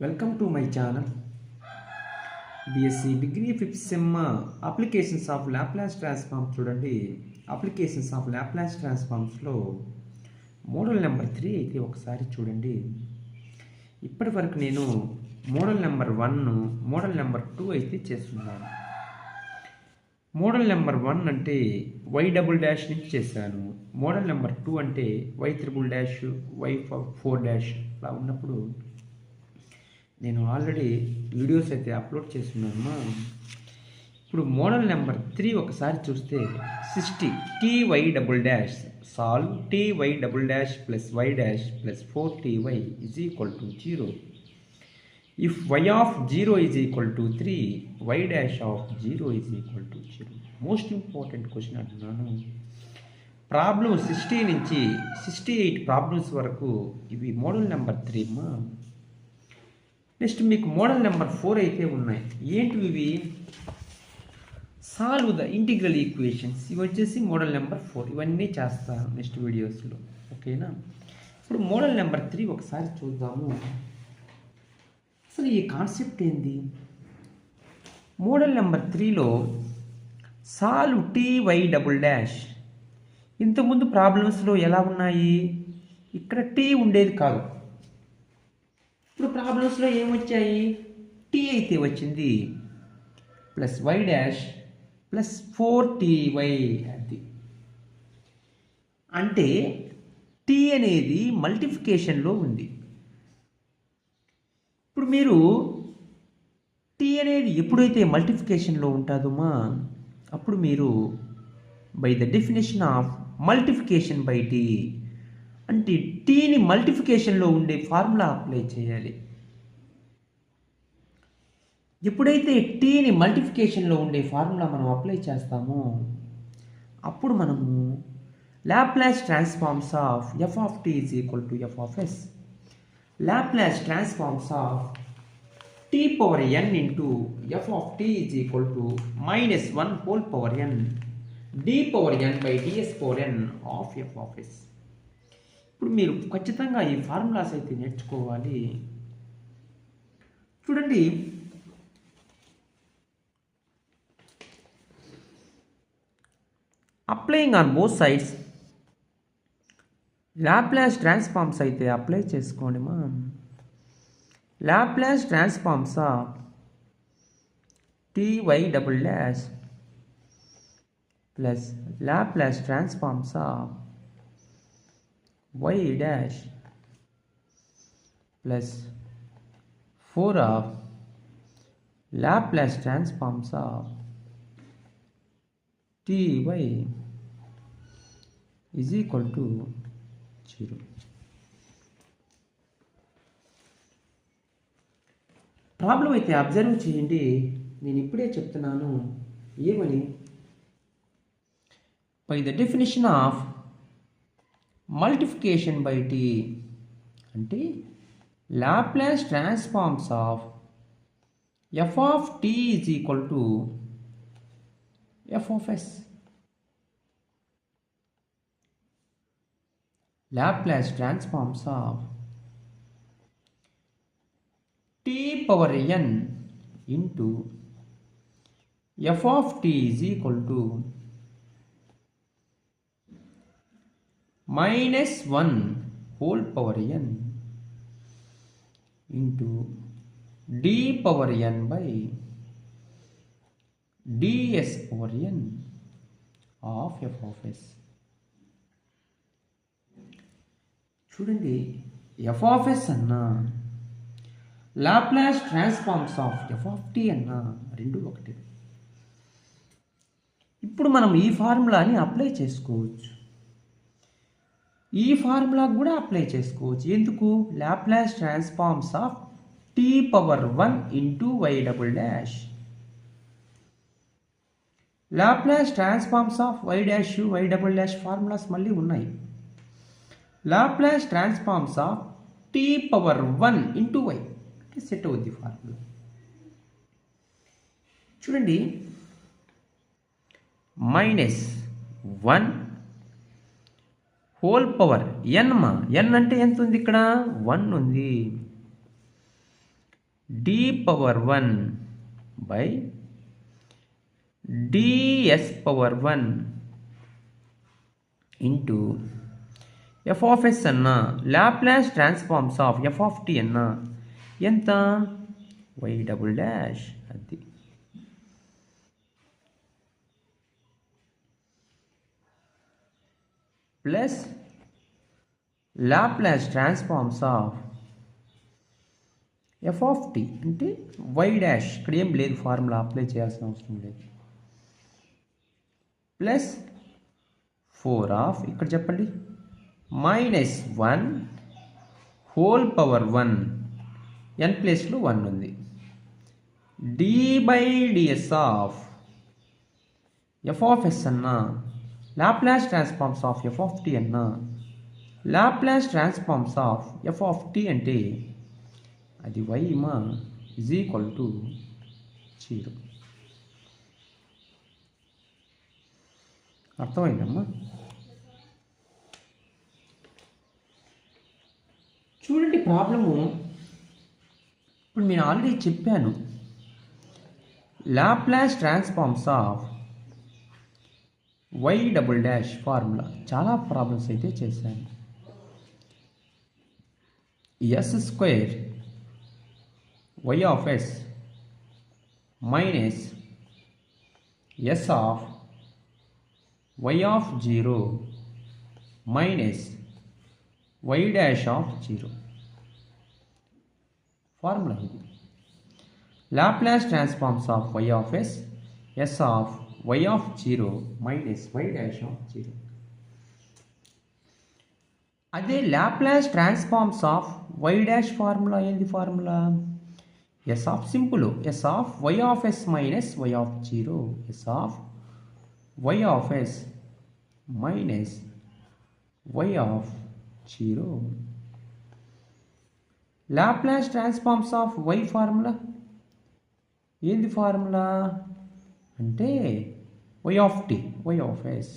Welcome to my channel. BSc degree fifth sem applications of Laplace transforms చూడండి. Applications of Laplace ట్రాన్స్ఫార్మ్స్లో model number 3 అయితే ఒకసారి చూడండి. ఇప్పటి వరకు నేను మోడల్ నెంబర్ 1, మోడల్ నెంబర్ 2 అయితే చేస్తున్నాను. మోడల్ నెంబర్ 1 అంటే వై డబుల్ డాష్ నుంచి చేశాను. మోడల్ నెంబర్ 2 అంటే y triple dash, y 4 dash అలా ఉన్నప్పుడు నేను ఆల్రెడీ వీడియోస్ అయితే అప్లోడ్ చేస్తున్నాను. ఇప్పుడు మోడల్ నెంబర్ 3 ఒకసారి చూస్తే 60 ty double dash solve ty double dash plus y dash plus 4ty is equal to 0. If y of 0 is equal to 3, y dash of 0 is equal to 0. Most important question అంటున్నాను. Problem 60 నుంచి 68 problems వరకు ఇవి model number 3. Next మీకు model number 4 అయితే ఉన్నాయి. ఏంటి ఇవి? Solve the integral equations. ఇవి వచ్చేసి మోడల్ నెంబర్ 4. ఇవన్నీ చేస్తాను నెక్స్ట్ వీడియోస్లో, ఓకేనా? ఇప్పుడు మోడల్ నెంబర్ 3 ఒకసారి చూద్దాము. అసలు ఈ కాన్సెప్ట్ ఏంది? మోడల్ నెంబర్ 3లో సాల్వ్ ty డబుల్ డాష్. ఇంతకుముందు ప్రాబ్లమ్స్లో ఎలా ఉన్నాయి? ఇక్కడ టీ ఉండేది కాదు. ఇప్పుడు ప్రాబ్లమ్స్లో ఏమొచ్చాయి? టీ అయితే వచ్చింది plus why dash plus 4ty. అది అంటే టీ అనేది మల్టిఫికేషన్లో ఉంది. ఇప్పుడు మీరు టీ అనేది ఎప్పుడైతే మల్టిఫికేషన్లో ఉంటుందో అప్పుడు మీరు by the definition of multiplication by t అంటే టీని మల్టిఫికేషన్లో ఉండే ఫార్ములా అప్లై చేయాలి. ఎప్పుడైతే టీని మల్టిఫికేషన్లో ఉండే ఫార్ములా మనం అప్లై చేస్తామో అప్పుడు మనము Laplace transforms of f of t is equal to f of s, Laplace transforms of t power n into f of t is equal to -1 whole power n d power n by ds power n of f of s. ఇప్పుడు మీరు ఖచ్చితంగా ఈ formulas అయితే నేర్చుకోవాలి. చూడండి, applying on both sides Laplace transforms అయితే apply చేసుకోండి. Laplace transforms of ty double dash plus Laplace transforms of y dash plus 4 of Laplace transforms of ty is equal to 0. Problem అయితే అబ్జర్వ్ చేయండి. నేను ఇప్పుడే చెప్తున్నాను ఏమని. By the definition of multiplication by t అంటే Laplace transforms of f of t is equal to f of s. Laplace transforms of t power n into f of t is equal to -1 whole power n into d power n by ds power n of f of s. చూడండి, f of s అన్నా Laplace transforms of f of t అన్నా రెండు ఒకటి. ఇప్పుడు మనం ఈ ఫార్ములాని apply చేసుకోవచ్చు. ఈ ఫార్ములా కూడా అప్లై చేసుకోవచ్చు. ఎందుకు? Laplace transforms of t power 1 into y double dash. Laplace transforms of y dash, y double dash formulas మళ్ళీ ఉన్నాయి. Laplace transforms of t power 1 into y set అవుద్ది ఫార్ములా. చూడండి, -1 హోల్ పవర్ ఎన్. ఎన్ అంటే ఎంత ఉంది? ఇక్కడ 1 ఉంది. d power 1 by ds power 1 into f of s అన్న Laplace transforms of f of t అన్న ఎంత వై డబుల్ డాష్ అది plus Laplace transforms of f of t అంటే వై డాష్ ఇక్కడ ఏం లేదు, ఫార్ములా అప్లై చేయాల్సిన అవసరం లేదు, ప్లస్ 4 ఆఫ్ ఇక్కడ చెప్పండి -1 హోల్ పవర్ 1 n ప్లేస్లో 1 ఉంది d by d s of f of s అన్న Laplace transforms of f of t అన్న Laplace transforms of f of t అంటే అది y మా ఈజ్ ఈక్వల్ టు 0. అర్థమైందమ్మా? చూడండి ప్రాబ్లము, ఇప్పుడు నేను ఆల్రెడీ చెప్పాను Laplace transforms of y double dash formula చాలా ప్రాబ్లమ్స్ అయితే చేశాను. S square y of s minus s of y of 0 minus y dash of 0 formula ఇది. Laplace transforms of y of s s of y of 0 minus y dash of 0. అదే Laplace transforms of y dash formula ఏంది formula? s of simple s of y of s minus y of 0 s of y of s minus y of 0. Laplace transforms of y formula ఏంది formula అంటే y of t y of s.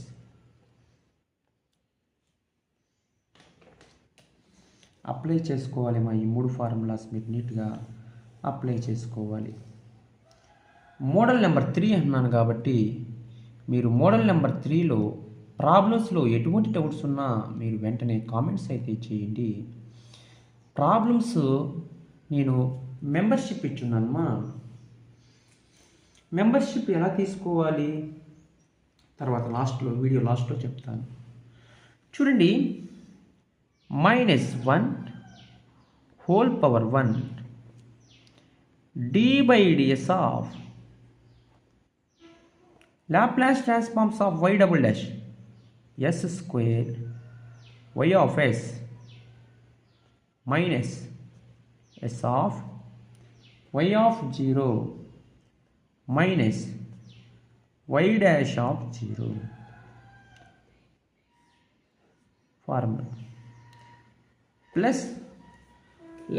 Apply చేసుకోవాలి మా ఈ 3 formulas మీరు నీట్గా apply చేసుకోవాలి. Model number 3 అన్నాను కాబట్టి మీరు మోడల్ నెంబర్ 3లో ప్రాబ్లమ్స్లో ఎటువంటి డౌట్స్ ఉన్నా మీరు వెంటనే కామెంట్స్ అయితే చేయండి. ప్రాబ్లమ్స్ నేను మెంబర్షిప్ ఇచ్చున్నానమ్మా. మెంబర్షిప్ ఎలా తీసుకోవాలి తర్వాత లాస్ట్లో వీడియో లాస్ట్లో చెప్తాను. చూడండి, -1 whole power 1 d by ds of Laplace transforms of y double dash s square y of s minus s of y of 0 minus y dash of 0 formula plus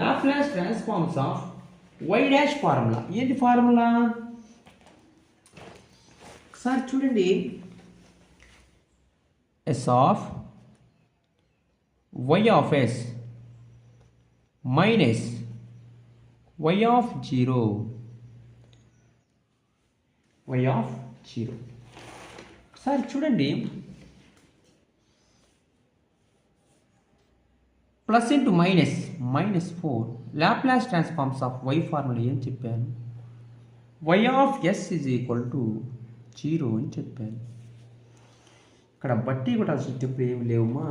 Laplace transforms of y dash formula. ఏంటి formula sir? చూడండి, s of y of s minus y of 0 y of 0. Sir చూడండి, plus into minus -4 Laplace transforms of y formula ఏం చెప్పాను? y of s is equal to 0 అని చెప్పాను. ఇక్కడ బట్టి కూడా స్టెప్ ఏమి లేవమ్మా,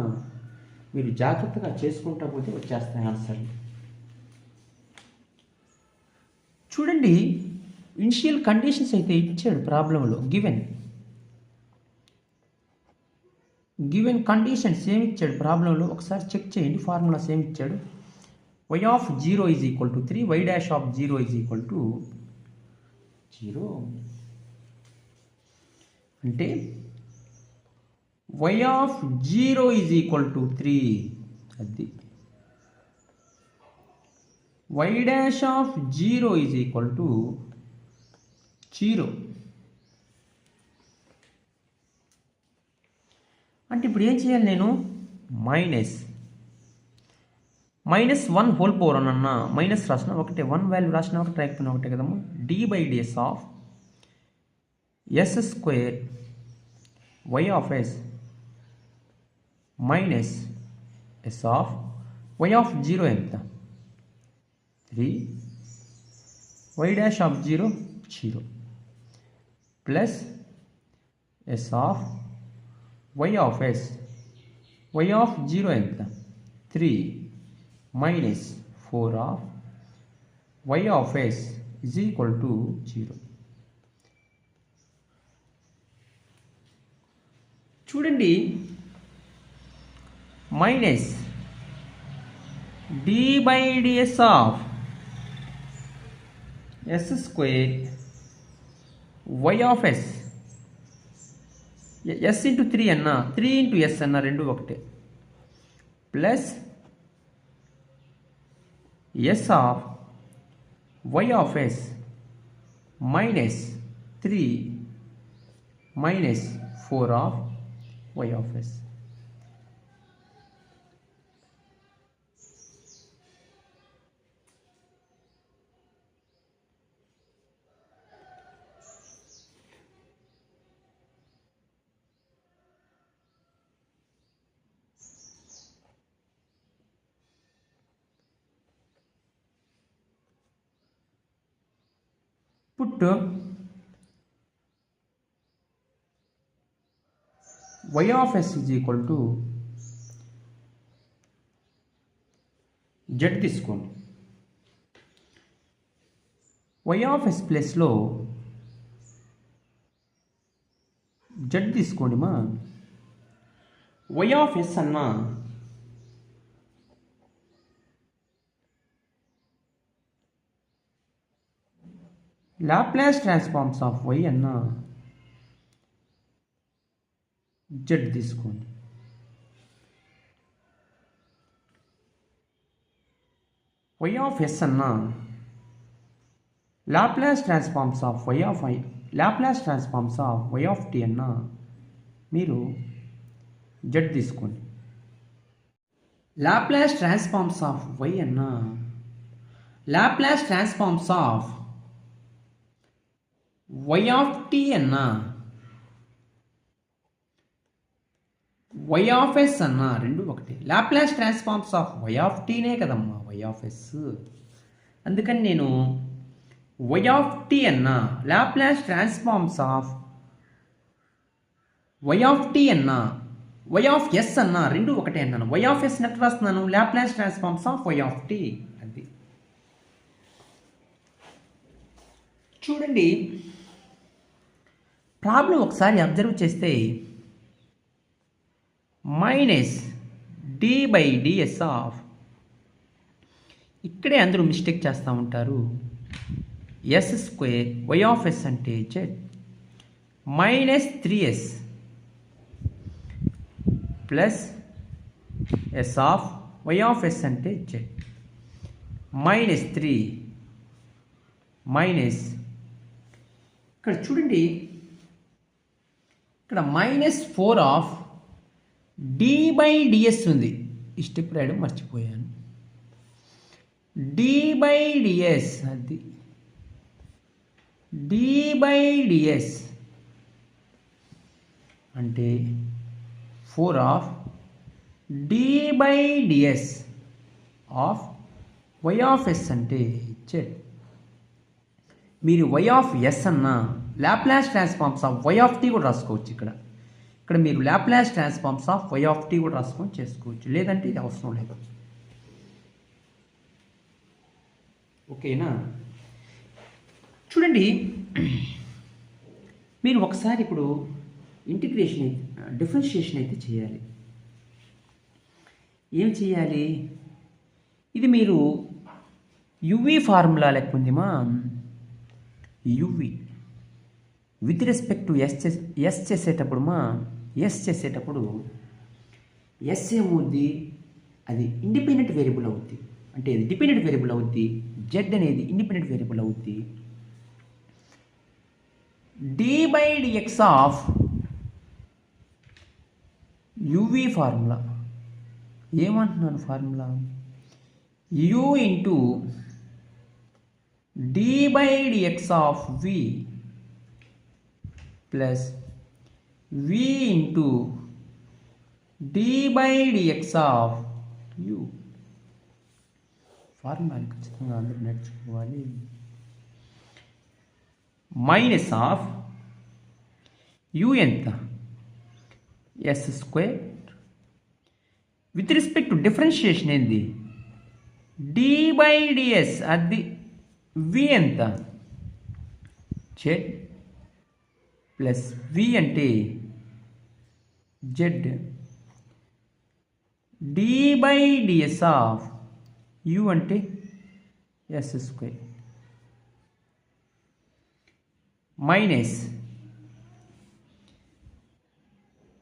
మీరు జాగ్రత్తగా చేసుకుంటా పోతే వచ్చేస్తాయి ఆన్సర్లు. చూడండి, ఇనిషియల్ కండిషన్స్ అయితే ఇచ్చాడు ప్రాబ్లంలో. గివెన్ కండిషన్స్ ఏమి ఇచ్చాడు ప్రాబ్లంలో ఒకసారి చెక్ చేయండి. ఫార్ములాస్ ఏమి ఇచ్చాడు? y of 0 is equal to 3 y dash of 0 is equal to 0 అంటే y of 0 is equal to 3 అది y dash of 0 is equal to 0. అంటే ఇప్పుడు ఏం చేయాలి నేను? -1 హోల్ పవర్ అన్న మైనస్ రాసిన ఒకటే 1 వాల్యూ రాసిన ఒకటి రాకపోయినా ఒకటే కదమ్మా. d/ds of s square y of s minus s of y of 0 ఎంత 3 y dash of 0 0 plus s of y of s y of 0 ఎంత 3 minus 4 of y of s is equal to 0. చూడండి minus d/ds of s square y of s s into 3 అన్న 3 into s అన్న రెండు ఒకటే plus s of y of s minus 3 minus 4 of y of s. Put y of s is equal to z తీసుకోండి. y of s ప్లస్లో z తీసుకోండి మా. y of s అన్న Laplace transforms of y అన్న z తీసుకోండి. y of s అన్న Laplace transforms of y of i Laplace transforms of y of t అన్న మీరు z తీసుకోండి. లాప్లాస్ ట్రాన్స్ఫార్మ్స్ ఆఫ్ y అన్న Laplace transforms of y of t అన్న y of s అన్న రెండు ఒకటి. Laplace transforms of y of tనే కదమ్మా y ఆఫ్ s. అందుకని నేను y ఆఫ్ t అన్న Laplace transforms of y of t అన్న y ఆఫ్ s అన్న రెండు ఒకటే అన్నాను. y ఆఫ్ s నెట్ రాస్తున్నాను Laplace transforms of y of t. అది చూడండి ప్రాబ్లం ఒకసారి అబ్జర్వ్ చేస్తే మైనస్ d/ds ఆఫ్ ఇక్కడే అందరూ మిస్టేక్ చేస్తూ ఉంటారు. s square y of s అంటే z minus 3s plus s of y of s అంటే z మైనస్ 3 మైనస్ ఇక్కడ చూడండి ఇక్కడ -4 ఆఫ్ d/ds ఉంది. ఈ స్టెప్ రాయడం మర్చిపోయాను. d/ds అది d/ds అంటే 4 of d/ds of y of s అంటే z. మీరు y ఆఫ్ s అన్న Laplace transforms of y of t కూడా రాసుకోవచ్చు. ఇక్కడ మీరు Laplace transforms of y of t కూడా రాసుకొని చేసుకోవచ్చు, లేదంటే ఇది అవసరం లేదు. ఓకేనా? చూడండి మీరు ఒకసారి ఇప్పుడు ఇంటిగ్రేషన్ డిఫరెన్షియేషన్ అయితే చేయాలి. ఏం చేయాలి? ఇది మీరు యువి ఫార్ములా లెక్క ఉందిమా. U v with respect to s చేసేటప్పుడు ఎస్ ఏమవుద్ది, అది ఇండిపెండెంట్ వేరియబుల్ అవుద్ది. అంటే ఇది డిపెండెంట్ వేరియబుల్ అవుద్ది. జెడ్ అనేది ఇండిపెండెంట్ వేరియబుల్ అవుద్ది. d/dx ఆఫ్ యువి ఫార్ములా ఏమంటున్నాను? Formula u into d by dx of v plus v into d by dx of u. Formula ఖచ్చితంగా అందరూ నేర్చుకోవాలి. మైనస్ ఆఫ్ u ఎంత s square with respect to differentiation ఏంది d by ds అది v ఎంత z plus v అంటే z d by ds of u అంటే s square minus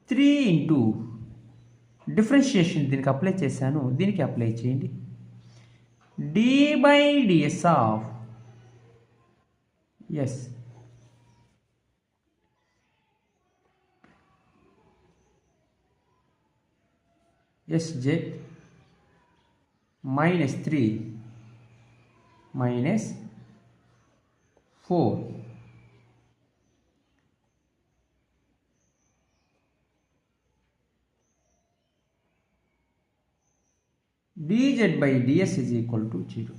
3 into differentiation దీనికి అప్లై చేశాను, దీనికి అప్లై చేయండి. d by ds of s sj minus 3 minus 4 dz by ds is equal to 0.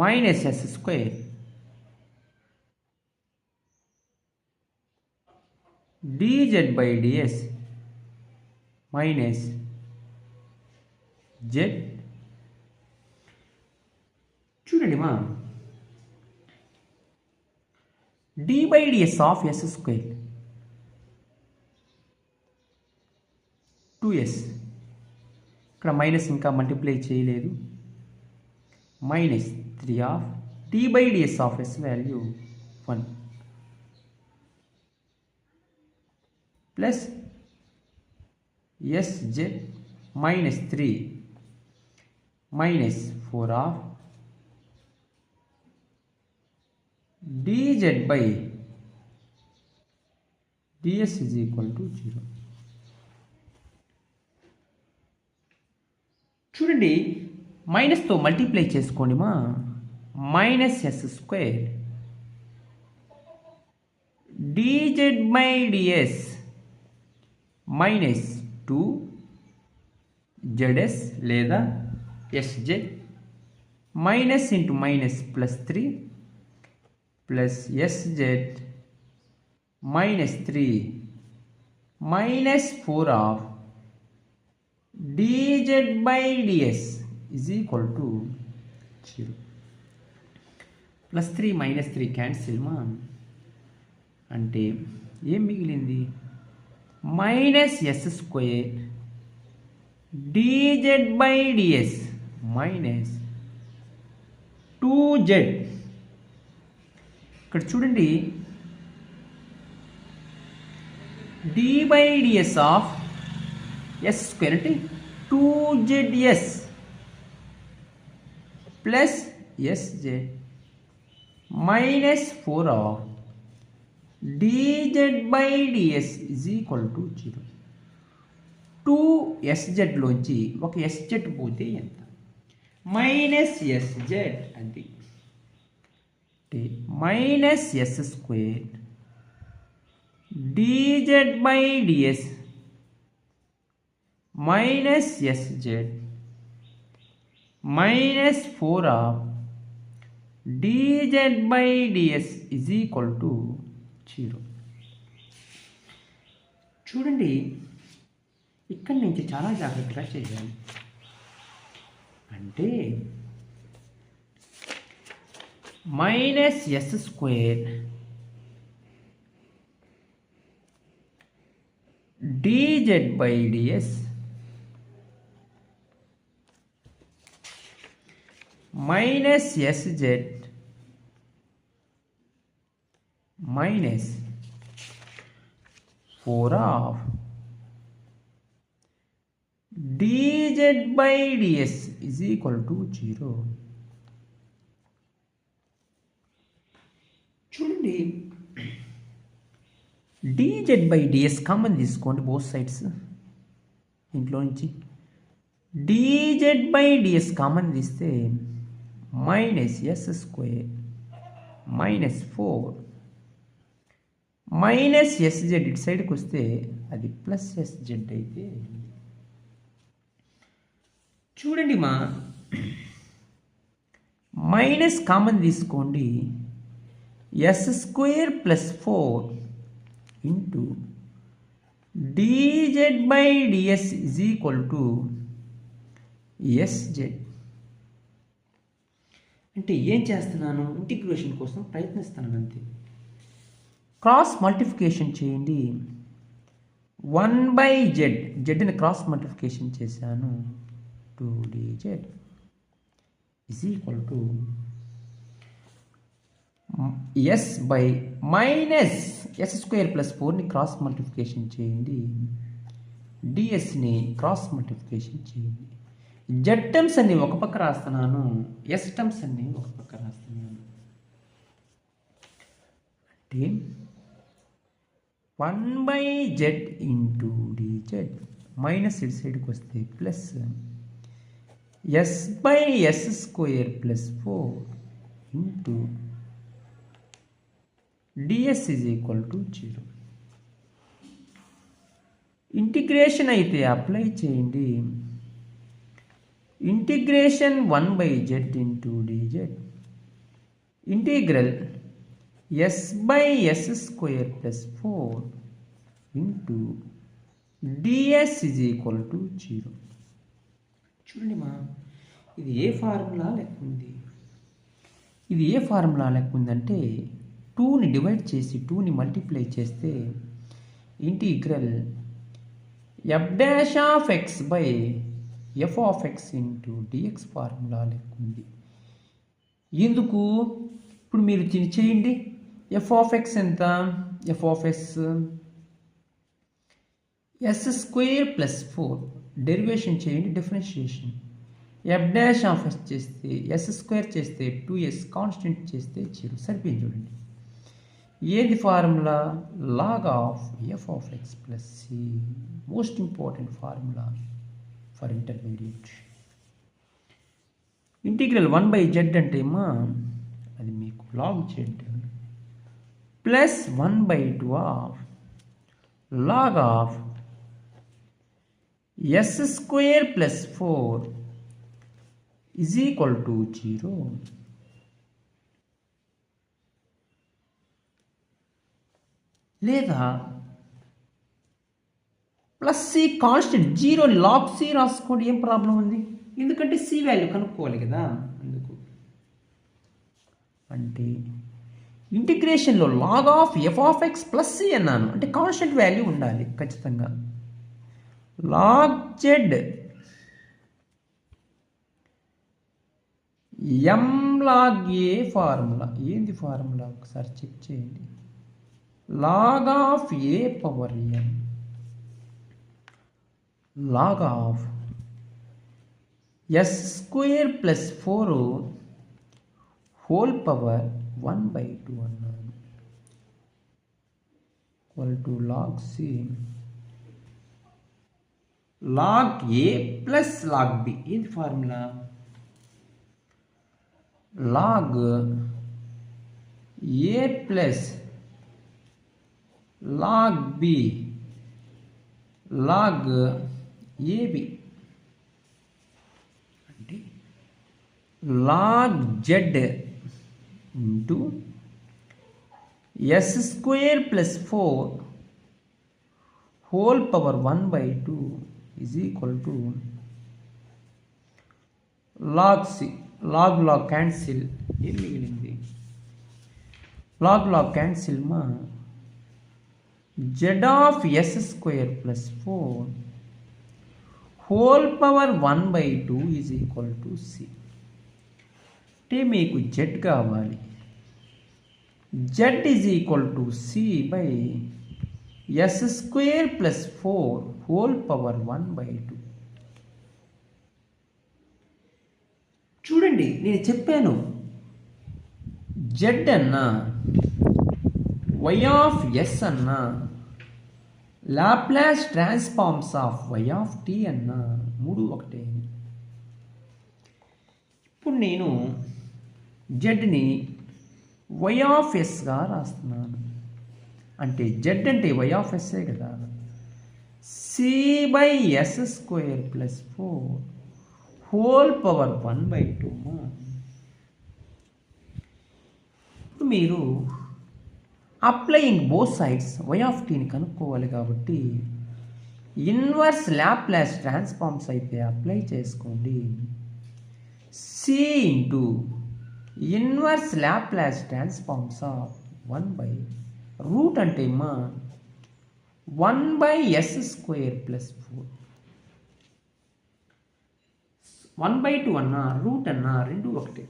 Minus s square dz by ds minus z. చూడండి మా d by ds of s square 2s ఇక్కడ minus ఇంకా multiply చేయలేదు. Minus 3 of d by ds of s value 1 plus sj minus 3 minus 4 of dz by ds is equal to 0. చూడండి మైనస్తో multiply చేసుకోండి మా minus s square dz by ds minus 2 zs లేదా sj minus into minus plus 3 plus sz minus 3 minus 4 of dz by ds is equal to 0. Plus 3 minus 3 cancel మా అంటే ఏం మిగిలింది minus s square dz by ds minus 2z. ఇక్కడ చూడండి d by ds of yes స్క్వేర్ అంటే 2zs plus sj minus 4 of dz by ds is equal to 0. 2 లోంచి ఒక sz పోతే ఎంత మైనస్ sz అది minus s square dz by ds minus sz minus 4 of dz by ds is equal to 0. చూడండి ఇక్కడి నుంచి చాలా జాగ్రత్తగా చేయాలి. అంటే minus s square dz by ds minus sz minus 4 of dz by ds is equal to 0. చూడండి dz by ds common తీసుకోండి both sides. ఇంట్లో నుంచి dz బై ds కామన్ తీస్తే minus s square minus 4 minus sz ఇటు సైడ్కి వస్తే అది plus sz అయితే చూడండి మా మైనస్ కామన్ తీసుకోండి. S square plus 4 into dz by ds is equal to sz. అంటే ఏం చేస్తున్నాను, ఇంటిగ్రేషన్ కోసం ప్రయత్నిస్తున్నాను అంతే. క్రాస్ మల్టిప్లికేషన్ చేయండి. 1/z జెడ్ని క్రాస్ మల్టిప్లికేషన్ చేశాను. 2dz is equal to s by minus s square plus 4ని క్రాస్ మల్టిప్లికేషన్ చేయండి. డిఎస్ని క్రాస్ మల్టిప్లికేషన్ చేయండి. జెడ్ టర్మ్స్ అన్ని ఒక పక్క రాస్తున్నాను, ఎస్ టర్మ్స్ అన్ని ఒక పక్క రాస్తున్నాను. అంటే 1/z ఇంటూ dz మైనస్ ఇటు సైడ్కి వస్తే plus s by s square plus 4 into ds is equal to 0. Integration అయితే అప్లై చేయండి. Integration 1/z into dz integral s by s square plus 4 into ds is equal to 0. చూడండి మా ఇది ఏ formula లెక్క ఉంది, ఇది ఏ ఫార్ములా లెక్క ఉందంటే 2ని డివైడ్ చేసి 2ని మల్టిప్లై చేస్తే integral f dash of x by f of x into d x formula లెక్క ఉంది. ఎందుకు ఇప్పుడు మీరు చేయండి. ఎఫ్ ఆఫ్ ఎక్స్ ఎంత, f of x s square plus 4 derivation చేయండి, differentiation. F dash of s చేస్తే ఎస్ స్క్వేర్ చేస్తే 2s కాన్స్టెంట్ చేస్తే 0 సరిపోయింది. చూడండి ఏది formula, log of f of x plus c, most important formula for intermediate. Integral 1/z అంటే ఏమో అది మీకు log z plus 1/2 of log of yes square plus 4 is equal to 0. లేదా ప్లస్ సి కాన్స్టెంట్ 0ని లాగ్ సి రాసుకోండి, ఏం problem ఉంది, ఎందుకంటే సి వాల్యూ కనుక్కోవాలి కదా అందుకు. అంటే ఇంటిగ్రేషన్లో log of f of x plus c అన్నాను అంటే కాన్స్టెంట్ వాల్యూ ఉండాలి ఖచ్చితంగా. Log z m log a formula, ఏంది ఫార్ములా ఒకసారి చెక్ చేయండి. Log of a power m log of s square plus 4 whole power 1/2 అన్నాను equal to log c log a plus log b. ఏంటి formula, log a plus log b log ab అంటే log z ఇంటూ s square plus 4 whole power 1/2 is equal to log c. Log log cancel, ఏం మిగిలింది, log log cancel మా z of s square plus 4 whole power 1/2 is equal to c. అంటే మీకు z కావాలి, z is equal to c by s square plus 4 whole power 1/2. చూడండి నేను చెప్పాను z అన్నా y ఆఫ్ s అన్నా Laplace transforms of y of t అన్న మూడు ఒకటే. ఇప్పుడు నేను జెడ్ని y ఆఫ్ ఎస్గా రాస్తున్నాను. అంటే జెడ్ అంటే y ఆఫ్ ఎస్ఏ కదా. c/s² + 4 whole power 1/2. ఇప్పుడు మీరు applying both sides y of టీని కనుక్కోవాలి కాబట్టి ఇన్వర్స్ లాప్లాస్ ట్రాన్స్ఫార్మ్స్ అయితే అప్లై చేసుకోండి. c into inverse Laplace transforms of 1/రూట్ అంటే మా 1/s² + 4 1/2 అన్న రూట్ అన్న రెండు ఒకటే.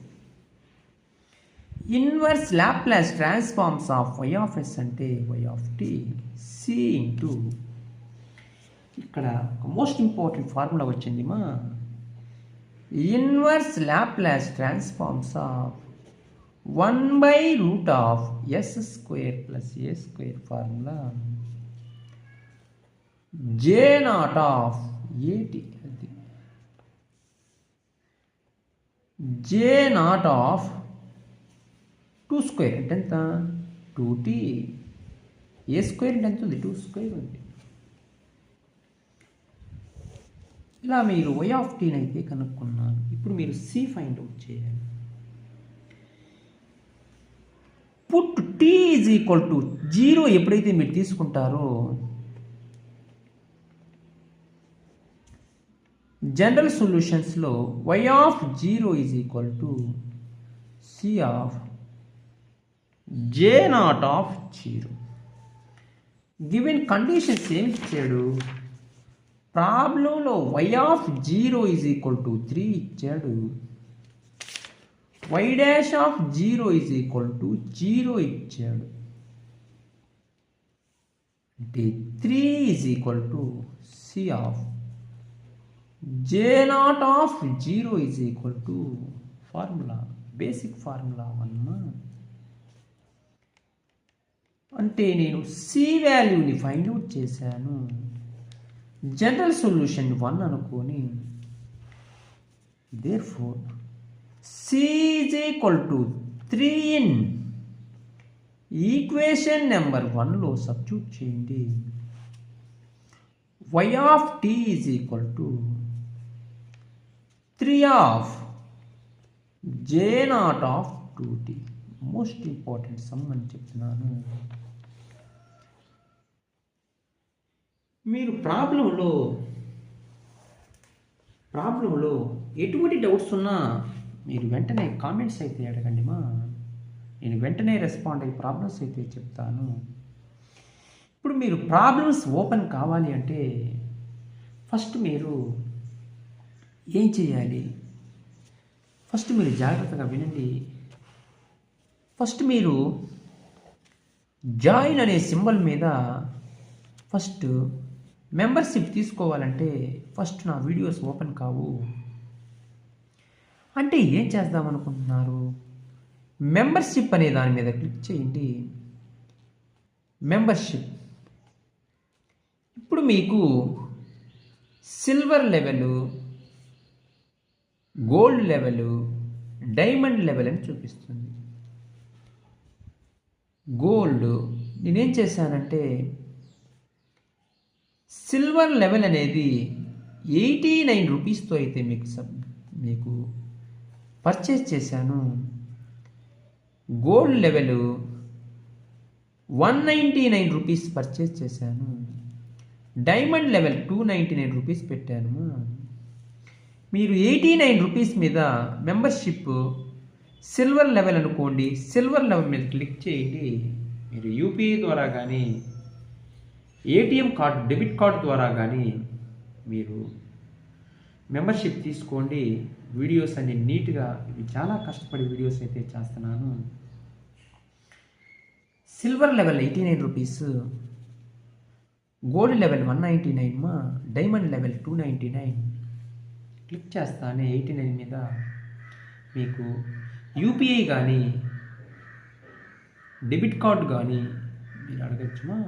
Inverse Laplace transforms of y of s అంటే y of t c into ఇక్కడ మోస్ట్ ఇంపార్టెంట్ ఫార్ములా వచ్చింది మా inverse Laplace transforms of 1/√s² + a² formula j0 of at అది j0 ఆఫ్ 2² అంటే ఎంత 2t a² అంటే ఎంత ఉంది 2² ఉంది. ఇలా మీరు y ఆఫ్ టీని అయితే కనుక్కున్నారు. ఇప్పుడు మీరు c ఫైండ్ అవుట్ చేయాలి. పుట్ t = 0 ఎప్పుడైతే మీరు తీసుకుంటారో జనరల్ సొల్యూషన్స్లో y of 0 = c of j0 of 0. Given conditions ఏమి ఇచ్చాడు? ప్రాబ్లంలో y ఆఫ్ 0 = 3 ఇచ్చాడు. y డాష్ ఆఫ్ 0 = 0 ఇచ్చాడు. అంటే 3 = c of j0 of 0 = formula basic formula 1. అంటే నేను c వాల్యూని ఫైండ్ అవుట్ చేశాను. జనరల్ సొల్యూషన్ 1 అనుకొని therefore c = 3 in equation number 1లో సబ్స్టిట్యూట్ చేయండి. y of t = 3 of j0 of 2t. Most important sum అని చెప్తున్నాను. మీరు ప్రాబ్లంలో ఎటువంటి డౌట్స్ ఉన్నా మీరు వెంటనే కామెంట్స్ అయితే అడగండి మా నేను వెంటనే రెస్పాండ్ అయ్యి ప్రాబ్లమ్స్ అయితే చెప్తాను. ఇప్పుడు మీరు ప్రాబ్లమ్స్ ఓపెన్ కావాలి అంటే ఫస్ట్ మీరు ఏం చేయాలి? ఫస్ట్ మీరు జాగ్రత్తగా వినండి. ఫస్ట్ మీరు జాయిన్ అనే సింబల్ మీద ఫస్ట్ మెంబర్షిప్ తీసుకోవాలంటే ఫస్ట్ నా వీడియోస్ ఓపెన్ కావు. అంటే ఏం చేద్దాం అనుకుంటున్నారు? మెంబర్షిప్ అనే దాని మీద క్లిక్ చేయండి. మెంబర్షిప్. ఇప్పుడు మీకు silver level, gold level, diamond level అని చూపిస్తుంది. గోల్డ్ నేనేం చేశానంటే సిల్వర్ లెవెల్ అనేది 89 రూపీస్తో అయితే మీకు పర్చేస్ చేశాను. గోల్డ్ లెవెల్ 199 రూపీస్ పర్చేస్ చేశాను. డైమండ్ లెవెల్ 299 రూపీస్ పెట్టాను. మీరు 89 రూపీస్ మీద మెంబర్షిప్ సిల్వర్ లెవెల్ అనుకోండి. సిల్వర్ లెవెల్ మీద క్లిక్ చేయండి. మీరు యూపీఐ ద్వారా కానీ ఏటీఎం కార్డు, డెబిట్ కార్డు ద్వారా కానీ మీరు మెంబర్షిప్ తీసుకోండి. వీడియోస్ అన్ని నీట్గా, ఇవి చాలా కష్టపడి వీడియోస్ అయితే చేస్తున్నాను. Silver level 89 rupees, gold level 199 diamond level 299. Click చేస్తానే 89 మీద మీకు యూపీఐ కానీ డెబిట్ కార్డు కానీ మీరు అడగచ్చుమా.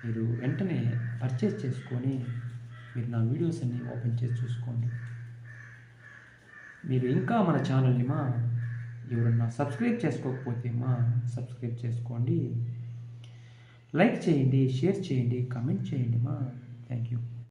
మీరు వెంటనే పర్చేస్ చేసుకొని మీరు నా వీడియోస్ అన్ని ఓపెన్ చేసి చూసుకోండి. మీరు ఇంకా మన ఛానల్ని ఎవరన్నా సబ్స్క్రైబ్ చేసుకోకపోతే సబ్స్క్రైబ్ చేసుకోండి, లైక్ చేయండి, షేర్ చేయండి, కామెంట్ చేయండి. Thank you.